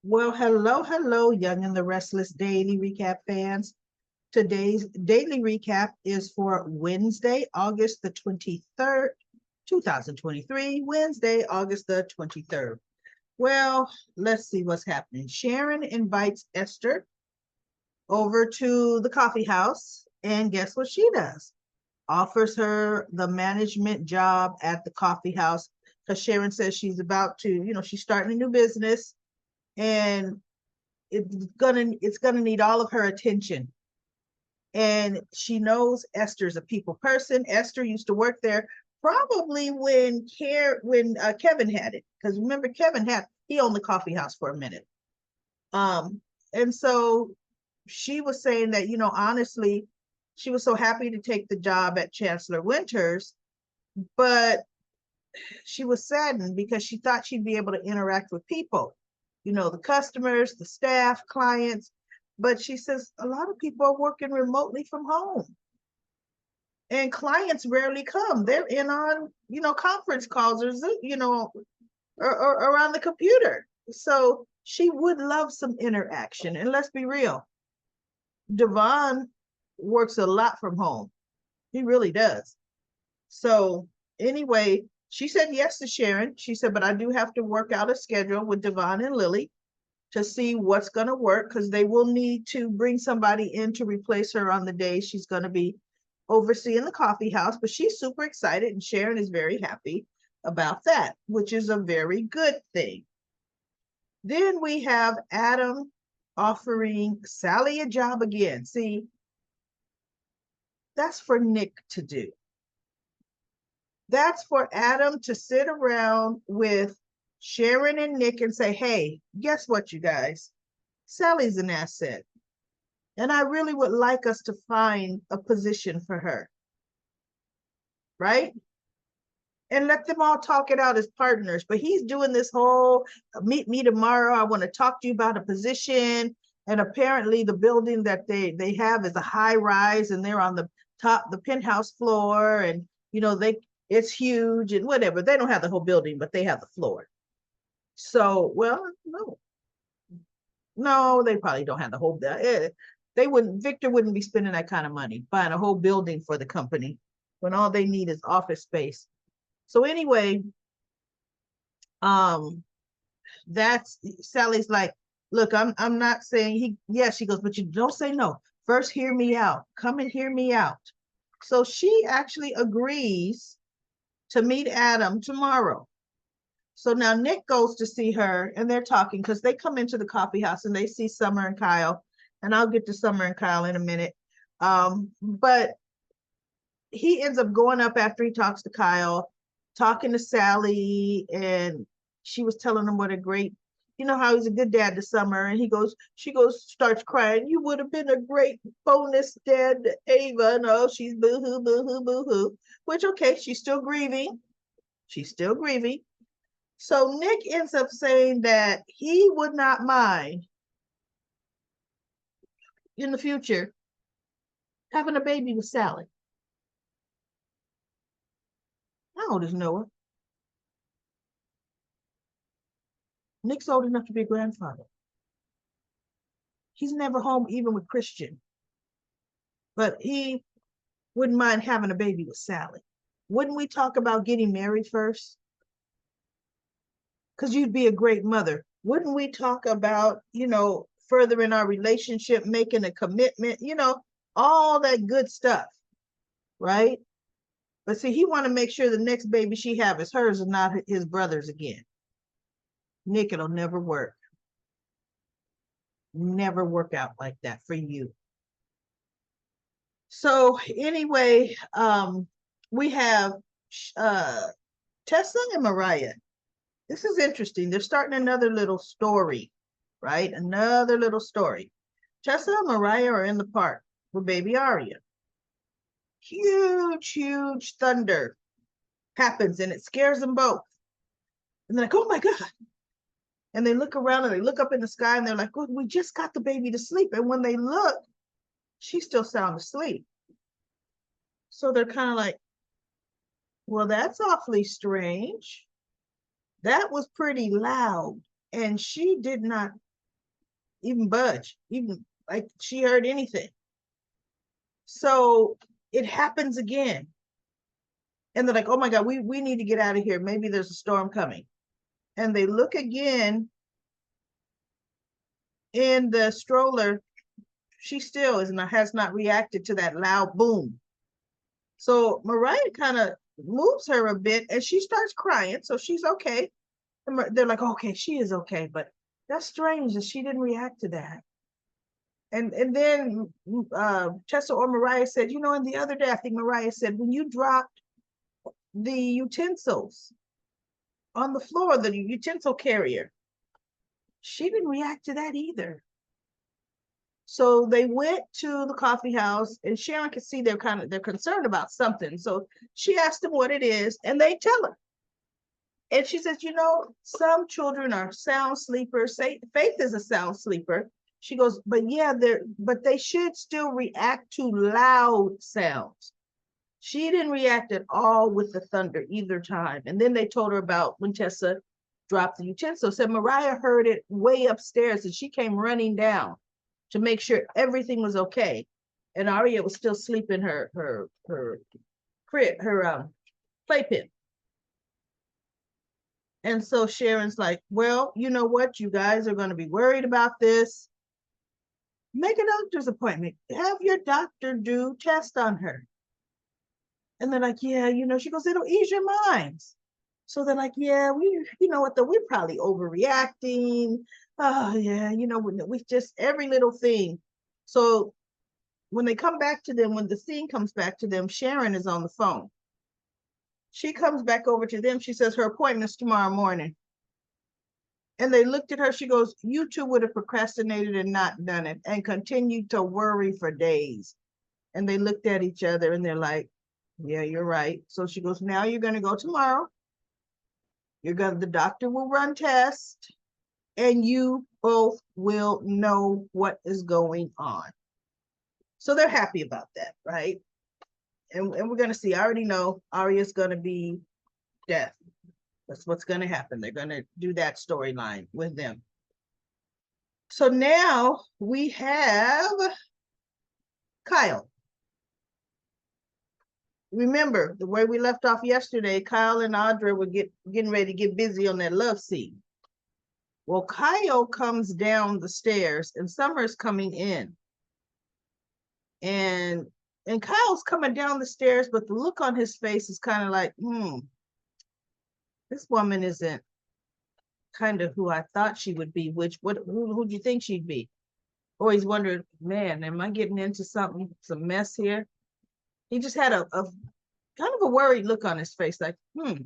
Well, hello, Young and the Restless Daily Recap fans. Today's daily recap is for Wednesday, August the 23rd, 2023. Wednesday, August the 23rd. Well, let's see what's happening. Sharon invites Esther over to the coffee house, and guess what she does? Offers her the management job at the coffee house because Sharon says she's about to, she's starting a new business and it's gonna need all of her attention. And she knows Esther's a people person. Esther used to work there probably when Kevin had it, because remember he owned the coffee house for a minute. Um, and so she was saying that, honestly, she was so happy to take the job at Chancellor Winters, but she was saddened because she thought she'd be able to interact with people, the customers, the staff, clients. But she says a lot of people are working remotely from home and clients rarely come. They're in on, conference calls or Zoom, or around the computer. So she would love some interaction. And let's be real, Devon works a lot from home. He really does. So anyway, she said yes to Sharon. She said, but I do have to work out a schedule with Devon and Lily to see what's going to work, because they will need to bring somebody in to replace her on the day she's going to be overseeing the coffee house. But she's super excited, and Sharon is very happy about that, which is a very good thing. Then we have Adam offering Sally a job again. See, that's for Nick to do. That's for Adam to sit around with Sharon and Nick and say, hey, guess what, you guys? Sally's an asset. And I really would like us to find a position for her, right? And let them all talk it out as partners. But he's doing this whole meet me tomorrow. I want to talk to you about a position. And apparently the building that they have is a high rise, and they're on the top, the penthouse floor. And, it's huge and whatever. They don't have the whole building, but they have the floor. So, well, no, they probably don't have the whole. They wouldn't. Victor wouldn't be spending that kind of money buying a whole building for the company when all they need is office space. So anyway, um, that's Sally's like, look, I'm not saying he. Yes, she goes, but you don't say no. First, hear me out. Come and hear me out. So she actually agrees to meet Adam tomorrow. So now Nick goes to see her, and they're talking because they come into the coffee house and they see Summer and Kyle. And I'll get to Summer and Kyle in a minute. But he ends up going up after he talks to Kyle, talking to Sally, and she was telling him what a great, how he's a good dad to Summer. And she goes, starts crying. You would have been a great bonus dad to Ava. No, she's boo-hoo, boo-hoo, boo-hoo, which, okay, she's still grieving. She's still grieving. So Nick ends up saying that he would not mind in the future having a baby with Sally. How old is Noah? Nick's old enough to be a grandfather. He's never home even with Christian, but he wouldn't mind having a baby with Sally. Wouldn't we talk about getting married first? Because you'd be a great mother. Wouldn't we talk about, furthering our relationship, making a commitment, all that good stuff, right? But see, he want to make sure the next baby she have is hers and not his brother's again. Nick, it'll never work. Never work out like that for you. So anyway, we have uh, Tessa and Mariah. This is interesting. They're starting another little story, right? Another little story. Tessa and Mariah are in the park with baby Aria. Huge thunder happens, and it scares them both. And they're like, oh my God. And they look around and they look up in the sky and they're like, oh, we just got the baby to sleep. And when they look, she's still sound asleep. So they're kind of like, well, that's awfully strange. That was pretty loud. And she did not even budge, even like she heard anything. So it happens again. And they're like, oh my God, we need to get out of here. Maybe there's a storm coming. And they look again in the stroller. She still has not reacted to that loud boom. So Mariah kind of moves her a bit and she starts crying. So she's okay. And they're like, okay, she is okay. But that's strange that she didn't react to that. And then Tessa or Mariah said, and the other day, I think Mariah said, when you dropped the utensils on the floor, the utensil carrier, she didn't react to that either. So they went to the coffee house, and Sharon could see they're concerned about something. So she asked them what it is, and they tell her. And she says, some children are sound sleepers. Faith is a sound sleeper. She goes, but they should still react to loud sounds. She didn't react at all with the thunder either time. And then they told her about when Tessa dropped the utensil. Said Mariah heard it way upstairs and she came running down to make sure everything was okay. And Aria was still sleeping her playpen. And so Sharon's like, well, you know what? You guys are going to be worried about this. Make a doctor's appointment. Have your doctor do test on her. And they're like, yeah, she goes, it'll ease your minds. So they're like, yeah, we're probably overreacting. Oh, yeah, we just every little thing. So when they come back to them, when the scene comes back to them, Sharon is on the phone. She comes back over to them. She says her appointment's tomorrow morning. And they looked at her. She goes, you two would have procrastinated and not done it and continued to worry for days. And they looked at each other and they're like, yeah, you're right. So she goes, now you're going to go tomorrow. The doctor will run tests and you both will know what is going on. So they're happy about that, right? And we're going to see, I already know Aria's going to be deaf. That's what's going to happen. They're going to do that storyline with them. So now we have Kyle. Remember, the way we left off yesterday, Kyle and Audra were getting ready to get busy on that love scene. Well, Kyle comes down the stairs and Summer's coming in. And Kyle's coming down the stairs, but the look on his face is kind of like, this woman isn't kind of who I thought she would be. Who do you think she'd be? Or he's wondering, man, am I getting into some mess here? He just had a kind of a worried look on his face, like, is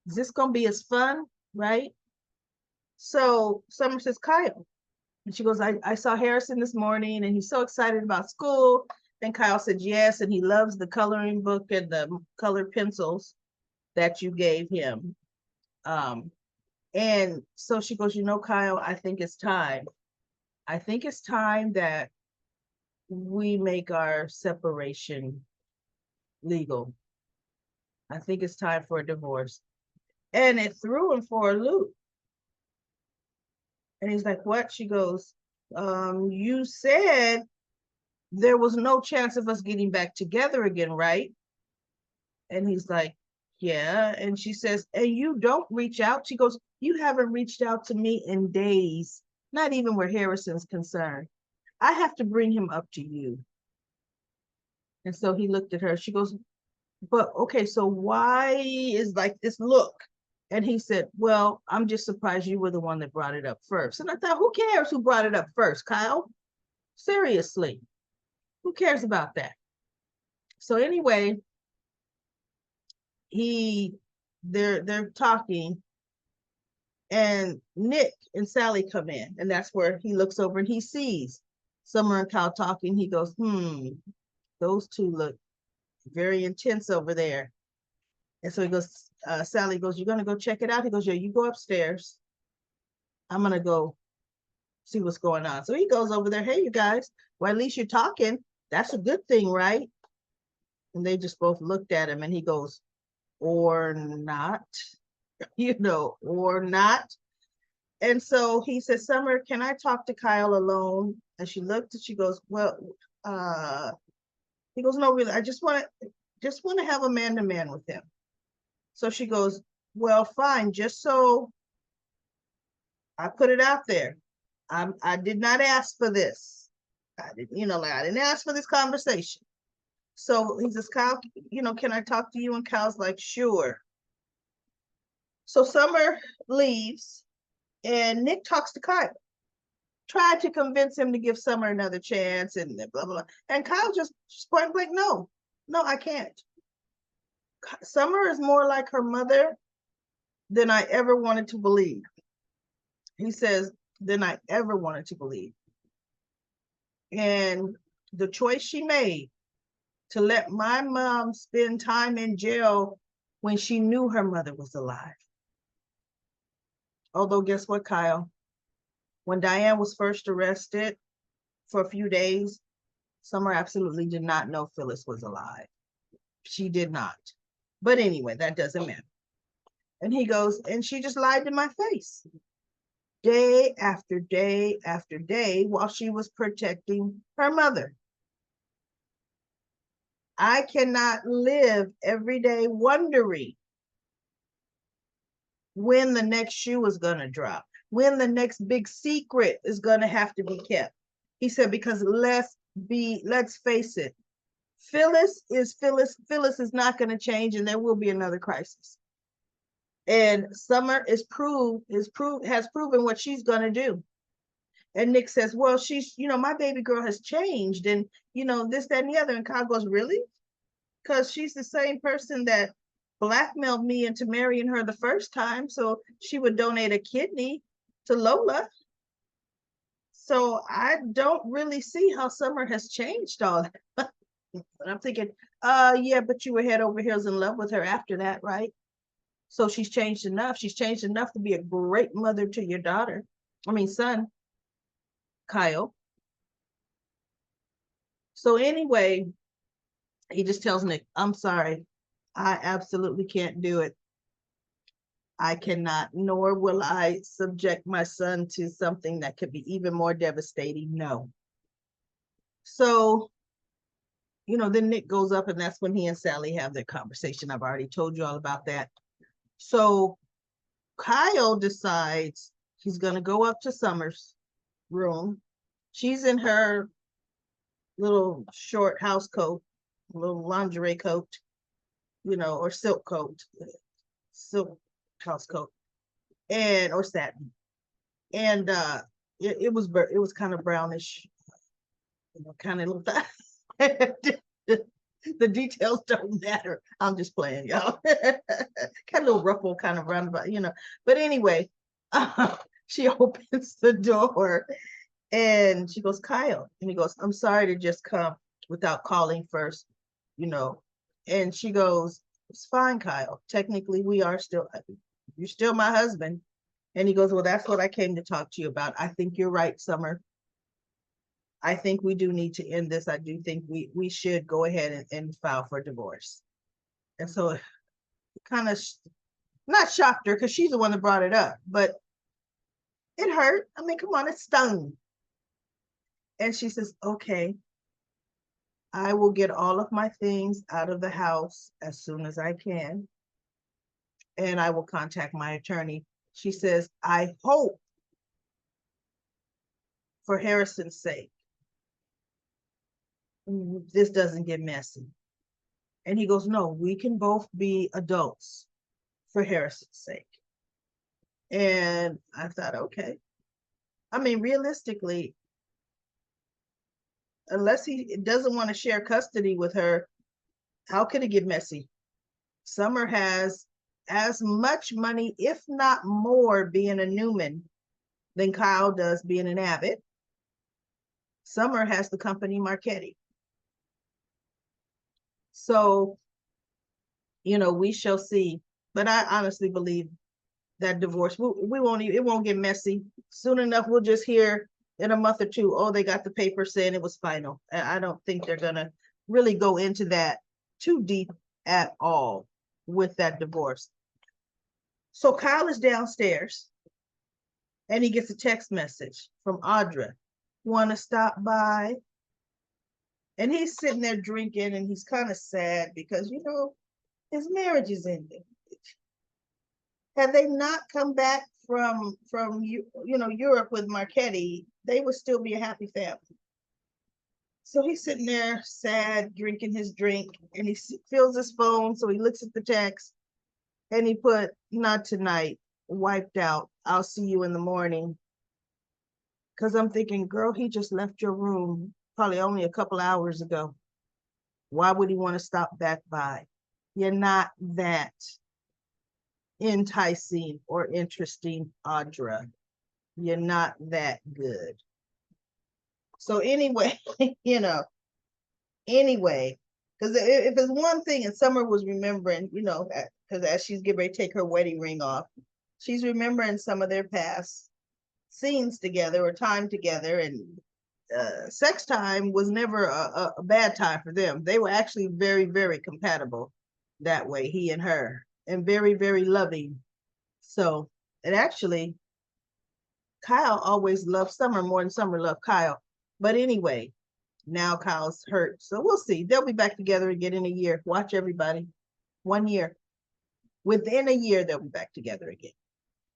this gonna be as fun, right? So Summer says, Kyle. And she goes, I saw Harrison this morning and he's so excited about school. Then Kyle said yes, and he loves the coloring book and the colored pencils that you gave him. And so she goes, Kyle, I think it's time. I think it's time that we make our separation legal. I think it's time for a divorce. And it threw him for a loop. And he's like, what? She goes, you said there was no chance of us getting back together again, right? And he's like, yeah. And she says, and you don't reach out? She goes, you haven't reached out to me in days, not even where Harrison's concerned. I have to bring him up to you. And so he looked at her. She goes, but okay, so why is like this look? And he said, well, I'm just surprised you were the one that brought it up first. And I thought, who cares who brought it up first, Kyle? Seriously, who cares about that? So anyway, they're talking, and Nick and Sally come in, and that's where he looks over and he sees Summer and Kyle talking. He goes, those two look very intense over there. And so he goes, Sally goes, you're going to go check it out? He goes, yeah, you go upstairs. I'm going to go see what's going on. So he goes over there. Hey, you guys, well, at least you're talking. That's a good thing, right? And they just both looked at him and he goes, or not, or not. And so he says, Summer, can I talk to Kyle alone? And she looked and she goes, well, uh, he goes, no, really, I just want to have a man to man with him. So she goes, well, fine, just so I put it out there. I did not ask for this. I didn't, like I didn't ask for this conversation. So he says, Kyle, can I talk to you? And Kyle's like, sure. So Summer leaves and Nick talks to Kyle, tried to convince him to give Summer another chance and blah, blah, blah. And Kyle just point blank, no, I can't. Summer is more like her mother than I ever wanted to believe. He says, than I ever wanted to believe. And the choice she made to let my mom spend time in jail when she knew her mother was alive. Although, guess what, Kyle? When Diane was first arrested for a few days, Summer absolutely did not know Phyllis was alive. She did not. But anyway, that doesn't matter. And he goes, and she just lied to my face day after day after day while she was protecting her mother. I cannot live every day wondering when the next shoe is going to drop, when the next big secret is going to have to be kept. He said, because let's face it, Phyllis is not going to change, and there will be another crisis. And Summer has proven what she's going to do. And Nick says, well, she's, my baby girl has changed, and this, that, and the other. And Kyle goes, really? Because she's the same person that blackmailed me into marrying her the first time, so she would donate a kidney to Lola. So I don't really see how Summer has changed all that. And I'm thinking, yeah, but you were head over heels in love with her after that, right? So she's changed enough. She's changed enough to be a great mother to your son, Kyle. So anyway, he just tells Nick, I'm sorry, I absolutely can't do it. I cannot, nor will I subject my son to something that could be even more devastating. No. So, then Nick goes up, and that's when he and Sally have their conversation. I've already told you all about that. So Kyle decides he's going to go up to Summer's room. She's in her little short house coat, little lingerie coat, or silk house coat, or satin. And it was kind of brownish, kind of looked the details don't matter. I'm just playing, y'all. Kind of little ruffle, kind of roundabout, But anyway, she opens the door and she goes, Kyle. And he goes, I'm sorry to just come without calling first, And she goes, it's fine, Kyle. Technically, you're still my husband. And he goes, well, that's what I came to talk to you about. I think you're right, Summer. I think we do need to end this. I do think we should go ahead and file for divorce. And so it kind of not shocked her because she's the one that brought it up, but it hurt. I mean, come on, it stung. And she says, okay, I will get all of my things out of the house as soon as I can. And I will contact my attorney. She says, I hope for Harrison's sake, this doesn't get messy. And he goes, no, we can both be adults for Harrison's sake. And I thought, okay. I mean, realistically, unless he doesn't want to share custody with her, how could it get messy? Summer has as much money, if not more, being a Newman than Kyle does being an Abbott. Summer has the company Marchetti. So, we shall see. But I honestly believe that divorce, it won't get messy. Soon enough, we'll just hear in a month or two, oh, they got the paper saying it was final. I don't think they're going to really go into that too deep at all with that divorce. So Kyle is downstairs and he gets a text message from Audra, want to stop by? And he's sitting there drinking, and he's kind of sad because, his marriage is ending. Had they not come back from Europe with Marchetti, they would still be a happy family. So he's sitting there sad, drinking his drink, and he feels his phone. So he looks at the text, and he put, not tonight, wiped out. I'll see you in the morning. Because I'm thinking, girl, he just left your room probably only a couple hours ago. Why would he want to stop back by? You're not that enticing or interesting, Audra. You're not that good. So anyway, anyway, because if it's one thing, and Summer was remembering, because as she's getting ready to take her wedding ring off, she's remembering some of their past scenes together or time together, and sex time was never a bad time for them. They were actually very, very compatible that way, he and her, and very, very loving. So, and actually, Kyle always loved Summer more than Summer loved Kyle. But anyway, now Kyle's hurt. So we'll see. They'll be back together again in a year. Watch everybody. 1 year. Within a year, they'll be back together again.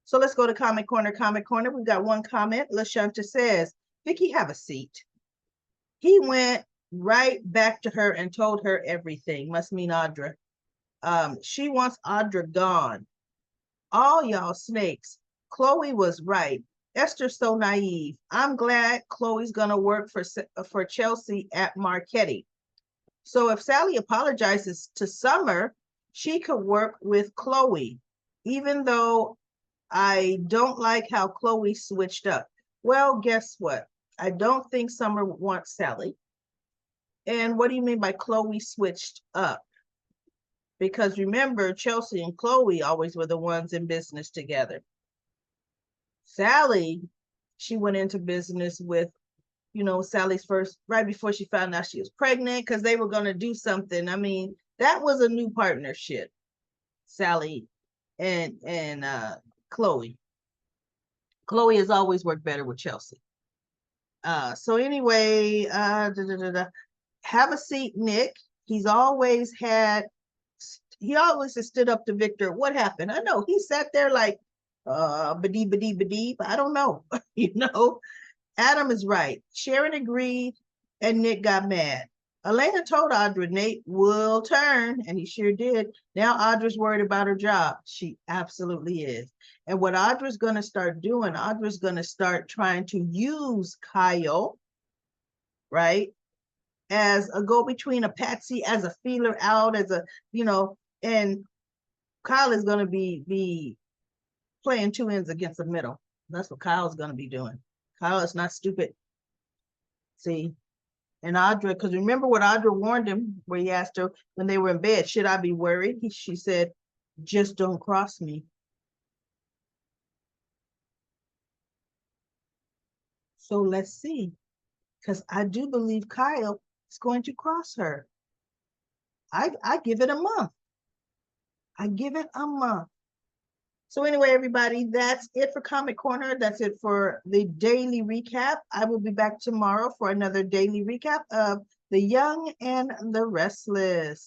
So let's go to Comment Corner. Comment Corner. We've got one comment. LaShanta says, Vicky, have a seat. He went right back to her and told her everything. Must mean Audra. She wants Audra gone. All y'all snakes. Chloe was right. Esther's so naive. I'm glad Chloe's gonna work for Chelsea at Marchetti. So if Sally apologizes to Summer, she could work with Chloe, even though I don't like how Chloe switched up. Well, guess what? I don't think Summer wants Sally. And what do you mean by Chloe switched up? Because remember, Chelsea and Chloe always were the ones in business together. Sally, she went into business with, Sally's first, right before she found out she was pregnant, because they were going to do something. I mean, that was a new partnership, Sally and Chloe. Chloe has always worked better with Chelsea. So anyway, have a seat, Nick. He always has stood up to Victor. What happened? I know he sat there like, badee, I don't know. Adam is right. Sharon agreed, and Nick got mad. Elena told Audra Nate will turn, and he sure did. Now Audra's worried about her job. She absolutely is. And what Audra's going to start doing, Audra's going to start trying to use Kyle, right, as a go-between, a patsy, as a feeler out, as a, and Kyle is going to be playing two ends against the middle. That's what Kyle's going to be doing. Kyle is not stupid. See? And Audra, because remember what Audra warned him, where he asked her when they were in bed, should I be worried? She said, just don't cross me. So let's see. Because I do believe Kyle is going to cross her. I give it a month. I give it a month. So anyway, everybody, that's it for Comic Corner. That's it for the daily recap. I will be back tomorrow for another daily recap of The Young and the Restless.